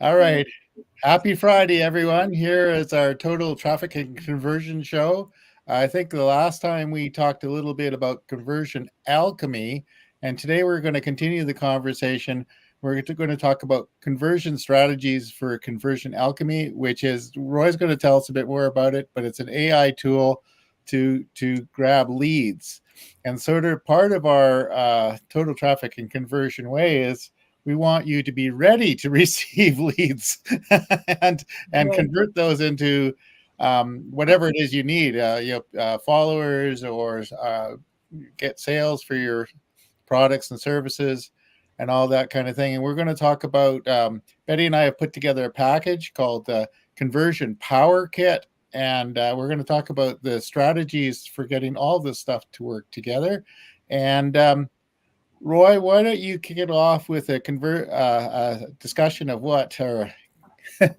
All right. Happy Friday, everyone. Here is our total traffic and conversion show. I think the last time we talked a little bit about conversion alchemy, and today we're going to continue the conversation. We're going to talk about conversion strategies for conversion alchemy, which is Roy's going to tell us a bit more about it, but it's an AI tool to grab leads. And sort of part of our total traffic and conversion way is we want you to be ready to receive leads and convert those into whatever it is you need, followers or get sales for your products and services and all that kind of thing. And we're going to talk about Betty and I have put together a package called the Conversion Power Kit. And we're going to talk about the strategies for getting all this stuff to work together. And Roy, why don't you kick it off with a discussion of what, or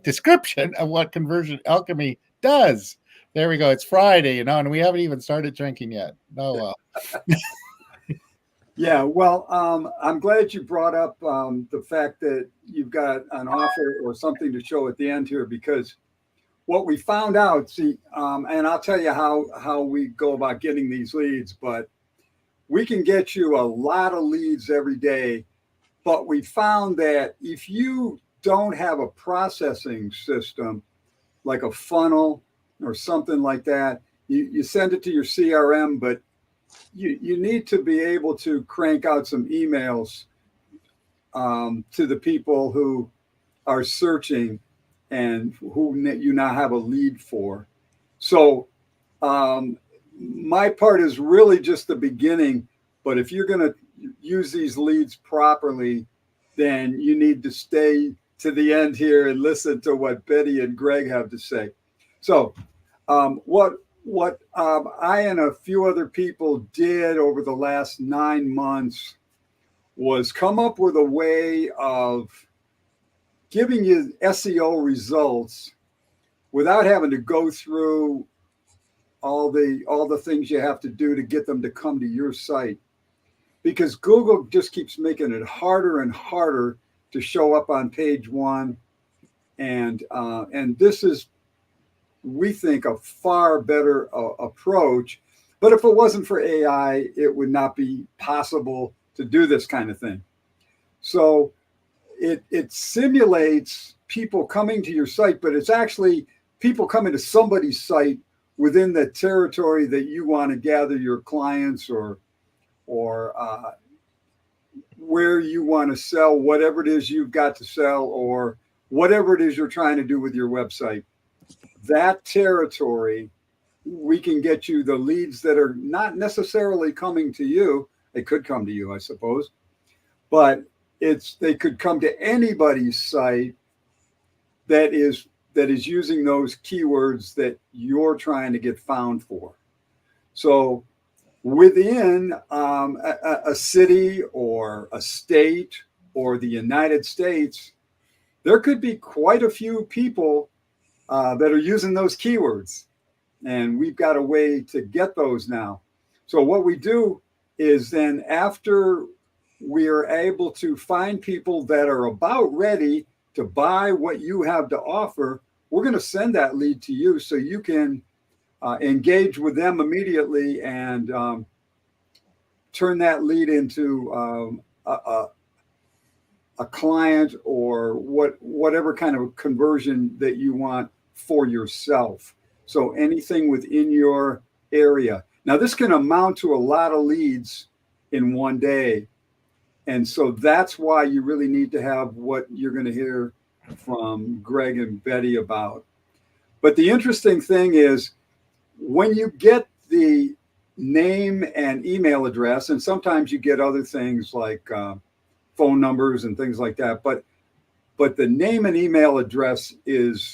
description of what conversion alchemy does? There we go. It's Friday, and we haven't even started drinking yet. Oh, well. Yeah, well, I'm glad you brought up the fact that you've got an offer or something to show at the end here, because what we found out, and I'll tell you how we go about getting these leads, but we can get you a lot of leads every day. But we found that if you don't have a processing system, like a funnel or something like that, you send it to your CRM, but you need to be able to crank out some emails to the people who are searching and who you now have a lead for. So my part is really just the beginning, but if you're going to use these leads properly, then you need to stay to the end here and listen to what Betty and Greg have to say. So what I and a few other people did over the last 9 months was come up with a way of giving you SEO results without having to go through all the things you have to do to get them to come to your site, because Google just keeps making it harder and harder to show up on page one, and this is, we think, a far better approach. But if it wasn't for AI, it would not be possible to do this kind of thing. So it simulates people coming to your site, but it's actually people coming to somebody's site within the territory that you want to gather your clients or where you want to sell whatever it is you've got to sell, or whatever it is you're trying to do with your website. That territory, we can get you the leads that are not necessarily coming to you. They could come to you, I suppose, but they could come to anybody's site that is using those keywords that you're trying to get found for. So within a city or a state or the United States, there could be quite a few people that are using those keywords, and we've got a way to get those now. So what we do is then, after we are able to find people that are about ready to buy what you have to offer, we're going to send that lead to you so you can engage with them immediately and turn that lead into a client or whatever kind of conversion that you want for yourself. So anything within your area. Now, this can amount to a lot of leads in one day. And so that's why you really need to have what you're going to hear from Greg and Betty about. But the interesting thing is, when you get the name and email address, and sometimes you get other things like phone numbers and things like that, but the name and email address the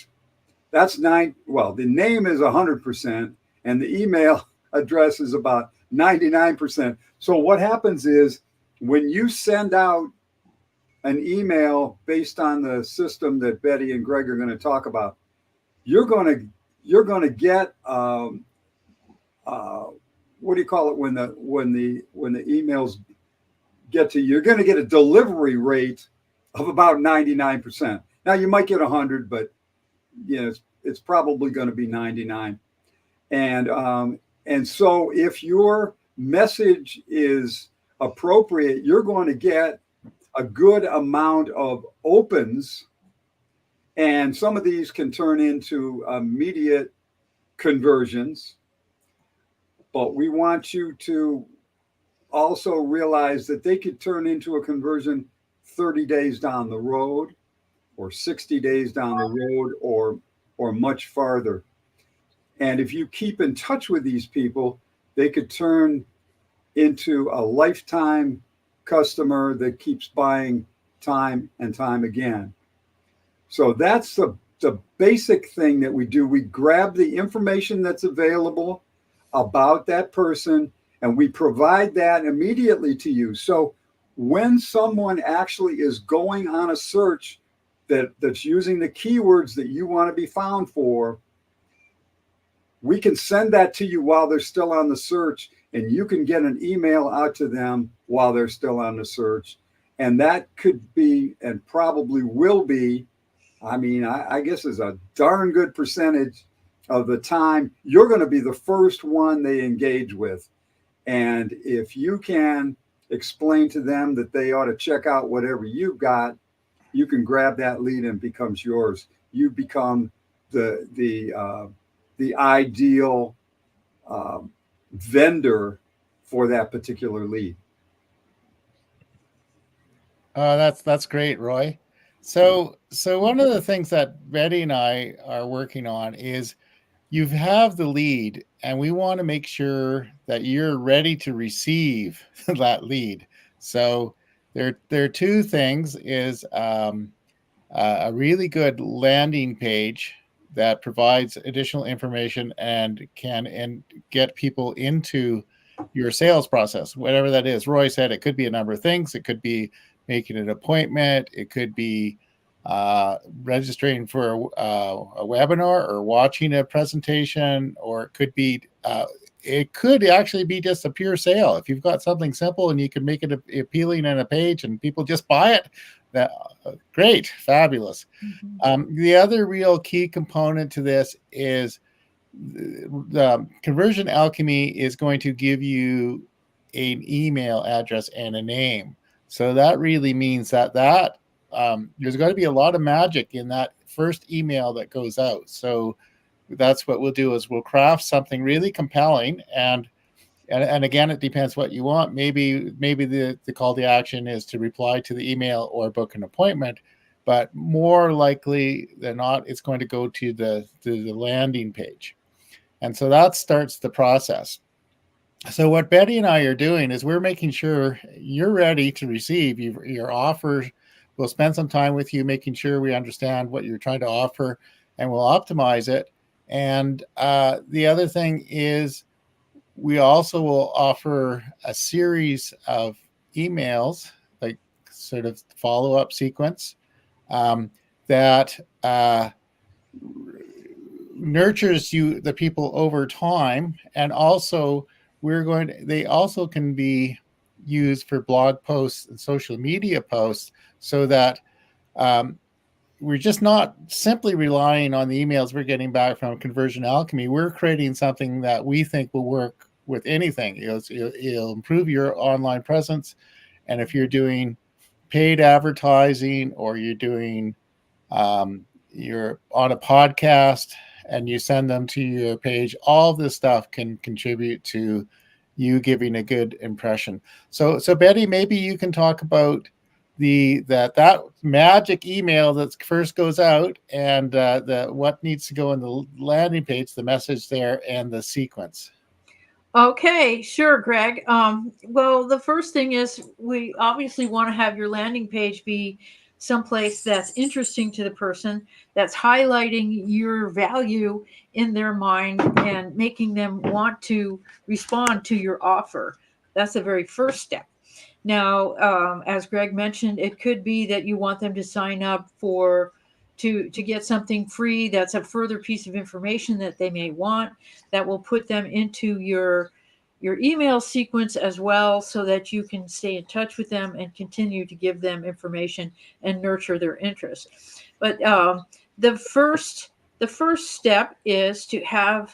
name is 100%, and the email address is about 99%. So what happens is, when you send out an email based on the system that Betty and Greg are going to talk about, you're going to get what do you call it when the emails get to you? You're going to get a delivery rate of about 99%. Now you might get 100, but it's probably going to be 99. And so if your message is appropriate, you're going to get a good amount of opens, and some of these can turn into immediate conversions. But we want you to also realize that they could turn into a conversion 30 days down the road, or 60 days down the road, or much farther. And if you keep in touch with these people, they could turn into a lifetime customer that keeps buying time and time again. So that's the basic thing that we do. We grab the information that's available about that person, and we provide that immediately to you. So when someone actually is going on a search that's using the keywords that you want to be found for, we can send that to you while they're still on the search, and you can get an email out to them while they're still on the search. And that could be, and probably will be, I guess is a darn good percentage of the time, you're going to be the first one they engage with. And if you can explain to them that they ought to check out whatever you've got, you can grab that lead and it becomes yours. You become the ideal vendor for that particular lead. That's great, Roy. So one of the things that Betty and I are working on is you have the lead, and we want to make sure that you're ready to receive that lead. So there are two things: is a really good landing page that provides additional information and can get people into your sales process, whatever that is. Roy said it could be a number of things. It could be making an appointment. It could be registering for a webinar or watching a presentation, or it could actually be just a pure sale. If you've got something simple and you can make it appealing in a page and people just buy it, that great, fabulous. Mm-hmm. The other real key component to this is the Conversion Alchemy is going to give you an email address and a name. So that really means that there's going to be a lot of magic in that first email that goes out. So that's what we'll do, is we'll craft something really compelling, and again, it depends what you want. Maybe the call to action is to reply to the email or book an appointment, but more likely than not, it's going to go to the landing page. And so that starts the process. So what Betty and I are doing is we're making sure you're ready to receive your offer. We'll spend some time with you, making sure we understand what you're trying to offer, and we'll optimize it. And the other thing is, we also will offer a series of emails, like sort of follow-up sequence, that nurtures the people over time. And also they also can be used for blog posts and social media posts, so that we're just not simply relying on the emails we're getting back from Conversion Alchemy. We're creating something that we think will work with anything. It'll improve your online presence. And if you're doing paid advertising, or you're doing, you're on a podcast and you send them to your page, all this stuff can contribute to you giving a good impression. So Betty, maybe you can talk about that magic email that first goes out, and what needs to go in the landing page, the message there, and the sequence. Okay, sure, Greg. Well, the first thing is, we obviously want to have your landing page be someplace that's interesting to the person, that's highlighting your value in their mind and making them want to respond to your offer. That's the very first step. Now, as Greg mentioned, it could be that you want them to sign up to get something free. That's a further piece of information that they may want, that will put them into your your email sequence as well, so that you can stay in touch with them and continue to give them information and nurture their interest. But the first step is to have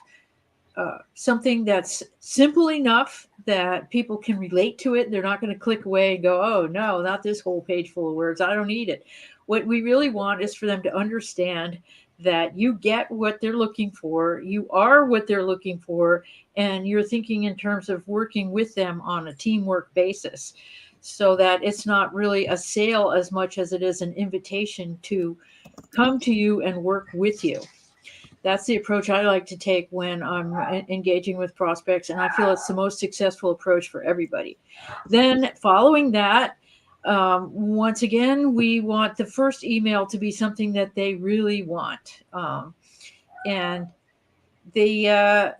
something that's simple enough that people can relate to it. They're not going to click away and go, oh no, not this whole page full of words, I don't need it. What we really want is for them to understand that you get what they're looking for, you are what they're looking for, and you're thinking in terms of working with them on a teamwork basis, so that it's not really a sale as much as it is an invitation to come to you and work with you. That's the approach I like to take when I'm engaging with prospects, and I feel it's the most successful approach for everybody. Then following that, once again, we want the first email to be something that they really want. And that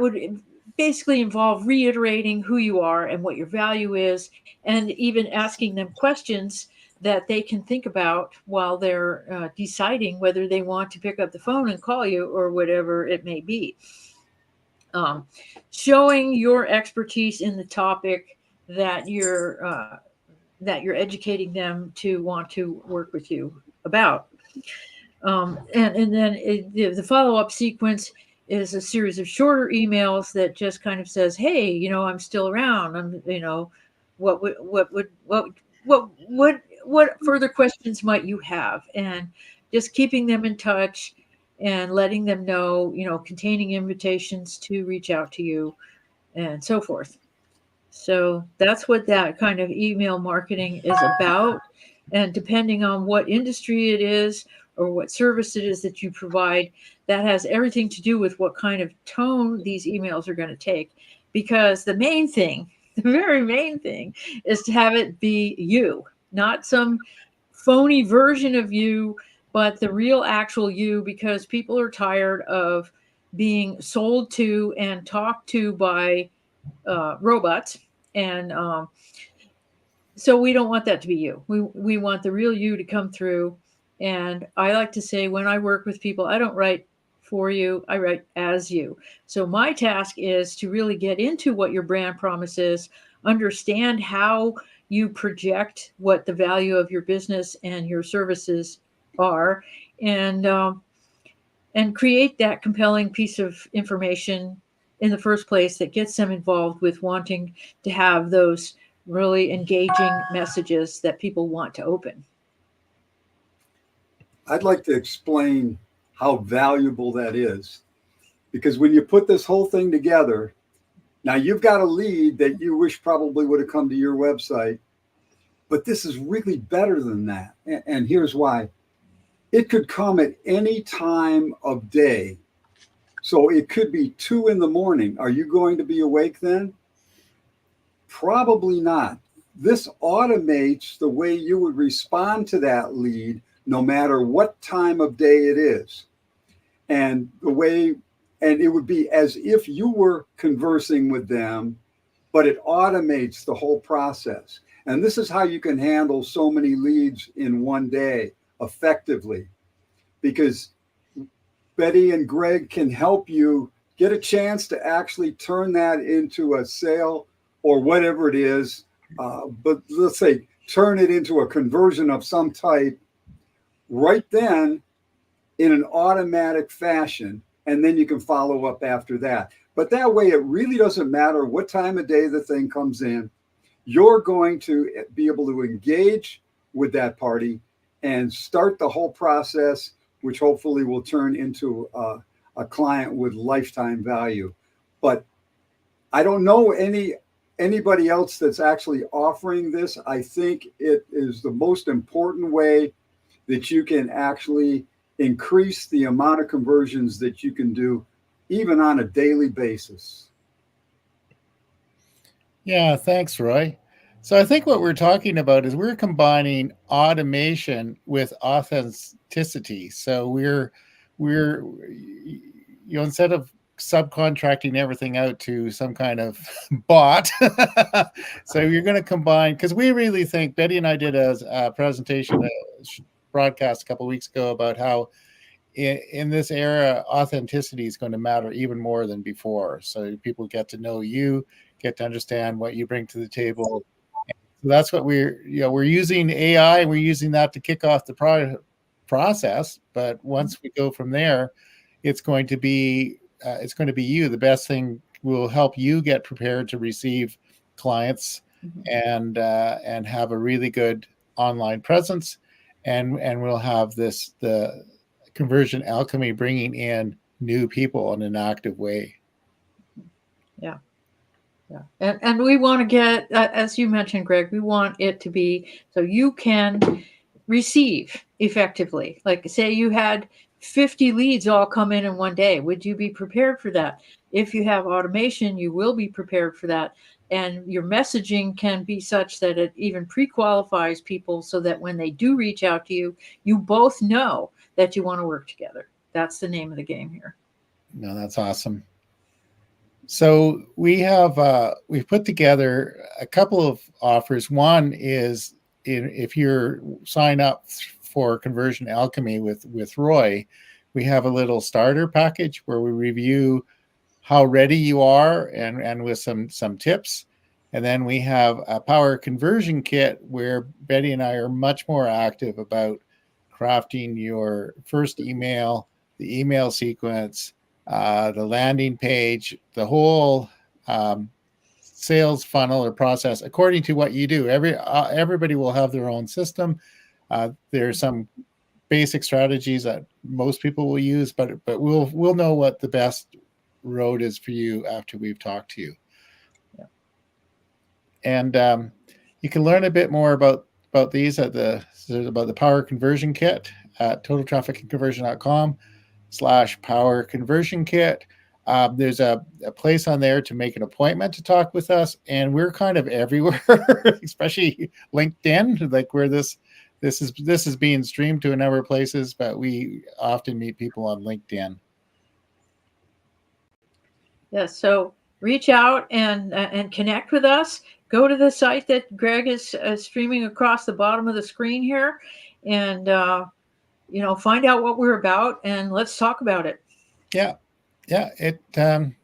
would basically involve reiterating who you are and what your value is, and even asking them questions that they can think about while they're deciding whether they want to pick up the phone and call you or whatever it may be. Showing your expertise in the topic that you're educating them to want to work with you about. And then the follow-up sequence is a series of shorter emails that just kind of says, hey, I'm still around. What further questions might you have? And just keeping them in touch and letting them know, containing invitations to reach out to you and so forth. So that's what that kind of email marketing is about. And depending on what industry it is or what service it is that you provide, that has everything to do with what kind of tone these emails are going to take. Because the main thing, the very main thing, is to have it be you, not some phony version of you, but the real actual you, because people are tired of being sold to and talked to by robots. And so we don't want that to be you. We want the real you to come through. And I like to say, when I work with people, I don't write for you, I write as you. So my task is to really get into what your brand promise is, understand how you project what the value of your business and your services are, and create that compelling piece of information in the first place that gets them involved with wanting to have those really engaging messages that people want to open. I'd like to explain how valuable that is, because when you put this whole thing together, now you've got a lead that you wish probably would have come to your website, but this is really better than that. And here's why. It could come at any time of day. So it could be 2 a.m. Are you going to be awake then? Probably not. This automates the way you would respond to that lead, no matter what time of day it is. And it would be as if you were conversing with them, but it automates the whole process. And this is how you can handle so many leads in one day effectively, because Betty and Greg can help you get a chance to actually turn that into a sale or whatever it is. But let's say turn it into a conversion of some type right then in an automatic fashion. And then you can follow up after that. But that way, it really doesn't matter what time of day the thing comes in. You're going to be able to engage with that party and start the whole process, which hopefully will turn into a client with lifetime value. But I don't know anybody else that's actually offering this. I think it is the most important way that you can actually increase the amount of conversions that you can do, even on a daily basis. Yeah, thanks, Roy. So I think what we're talking about is we're combining automation with authenticity. So we're instead of subcontracting everything out to some kind of bot, so you're going to combine, because we really think, Betty and I did a presentation, a broadcast a couple of weeks ago about how in this era, authenticity is going to matter even more than before. So people get to know you, get to understand what you bring to the table. So that's what we're using AI. We're using that to kick off the process. But once we go from there, it's going to be you. The best thing will help you get prepared to receive clients and have a really good online presence, and we'll have the Conversion Alchemy bringing in new people in an active way. Yeah. And we want to get, as you mentioned, Greg, we want it to be so you can receive effectively. Like, say you had 50 leads all come in one day. Would you be prepared for that? If you have automation, you will be prepared for that. And your messaging can be such that it even pre-qualifies people so that when they do reach out to you, you both know that you want to work together. That's the name of the game here. No, that's awesome. So we've put together a couple of offers. One is if you're sign up for Conversion Alchemy with Roy, we have a little starter package where we review how ready you are and with some tips. And then we have a power conversion kit where Betty and I are much more active about crafting your first email, the email sequence, the landing page, the whole sales funnel or process according to what you do. Everybody will have their own system. There's some basic strategies that most people will use, but we'll know what the best road is for you after we've talked to you. Yeah. And you can learn a bit more about these about the Power Conversion Kit at totaltrafficconversion.com/power conversion kit. There's a place on there to make an appointment to talk with us, and we're kind of everywhere, especially LinkedIn, like where this is being streamed to a number of places, but we often meet people on LinkedIn. Yeah, so reach out and connect with us. Go to the site that Greg is streaming across the bottom of the screen here, and find out what we're about, and let's talk about it. Yeah. An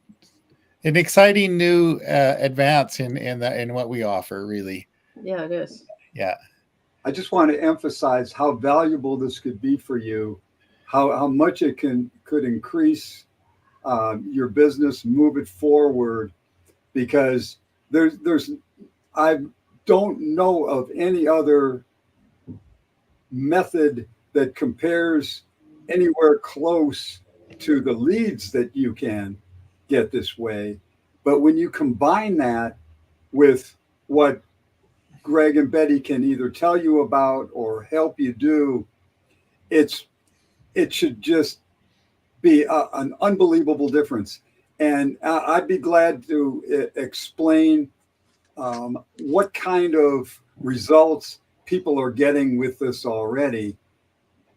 exciting new advance in what we offer, really. Yeah, it is. Yeah. I just want to emphasize how valuable this could be for you, how much it could increase your business, move it forward, because I don't know of any other method that compares anywhere close to the leads that you can get this way. But when you combine that with what Greg and Betty can either tell you about or help you do, it should just be an unbelievable difference. And I'd be glad to explain what kind of results people are getting with this already.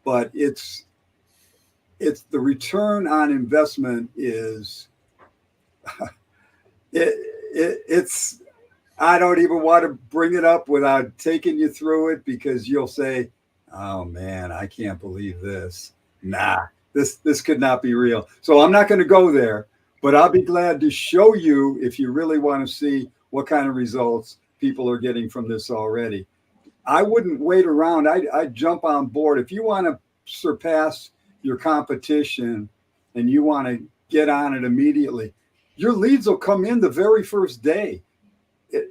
But it's the return on investment is it's I don't even want to bring it up without taking you through it, because you'll say, oh man, I can't believe this. Nah, this could not be real. So I'm not going to go there, but I'll be glad to show you if you really want to see what kind of results people are getting from this already. I wouldn't wait around. I'd jump on board. If you want to surpass your competition and you want to get on it immediately, your leads will come in the very first day.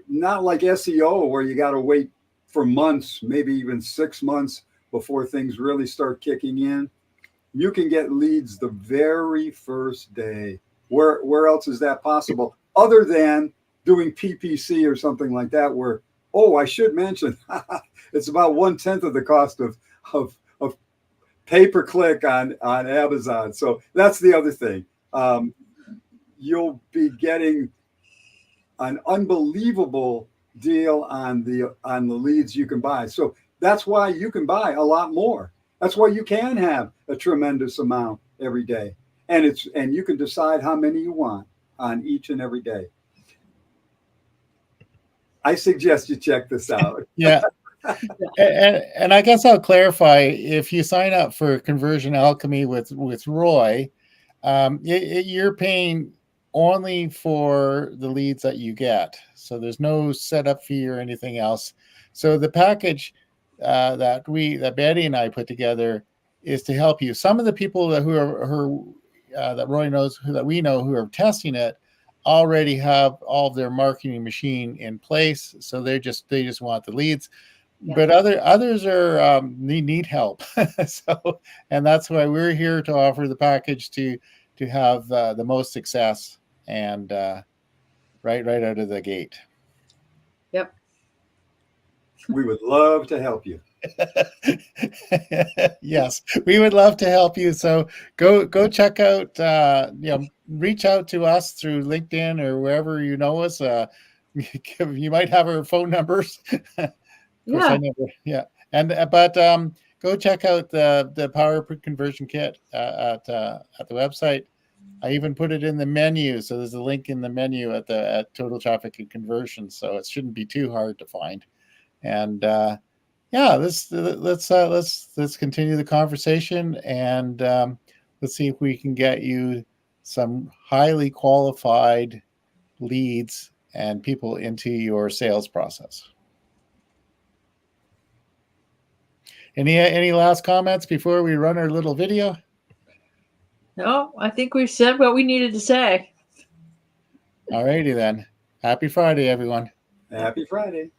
Not like SEO where you got to wait for months, maybe even 6 months before things really start kicking in. You can get leads the very first day. Where else is that possible other than doing PPC or something like that, where, oh, I should mention, it's about 1/10 of the cost of pay-per-click on Amazon. So that's the other thing. You'll be getting an unbelievable deal on the leads you can buy. So that's why you can buy a lot more. That's why you can have a tremendous amount every day. And you can decide how many you want on each and every day. I suggest you check this out. Yeah. And I guess I'll clarify, if you sign up for Conversion Alchemy with Roy, you're paying only for the leads that you get. So there's no setup fee or anything else. So the package that Betty and I put together is to help you. Some of the people that that Roy knows, that we know, who are testing it, already have all of their marketing machine in place. So they just want the leads. Yeah. But others are need help. So, and that's why we're here to offer the package to have the most success, and right out of the gate. Yep. We would love to help you. Yes, we would love to help you. So go check out, reach out to us through LinkedIn or wherever you know us. You might have our phone numbers. Of course, I never. Yeah, but go check out the Power Conversion Kit at the website. I even put it in the menu, so there's a link in the menu at Total Traffic and Conversion, so it shouldn't be too hard to find. And yeah, let's continue the conversation, and let's see if we can get you some highly qualified leads and people into your sales process. Any last comments before we run our little video? No, I think we've said what we needed to say. All righty then. Happy Friday, everyone. Happy Friday.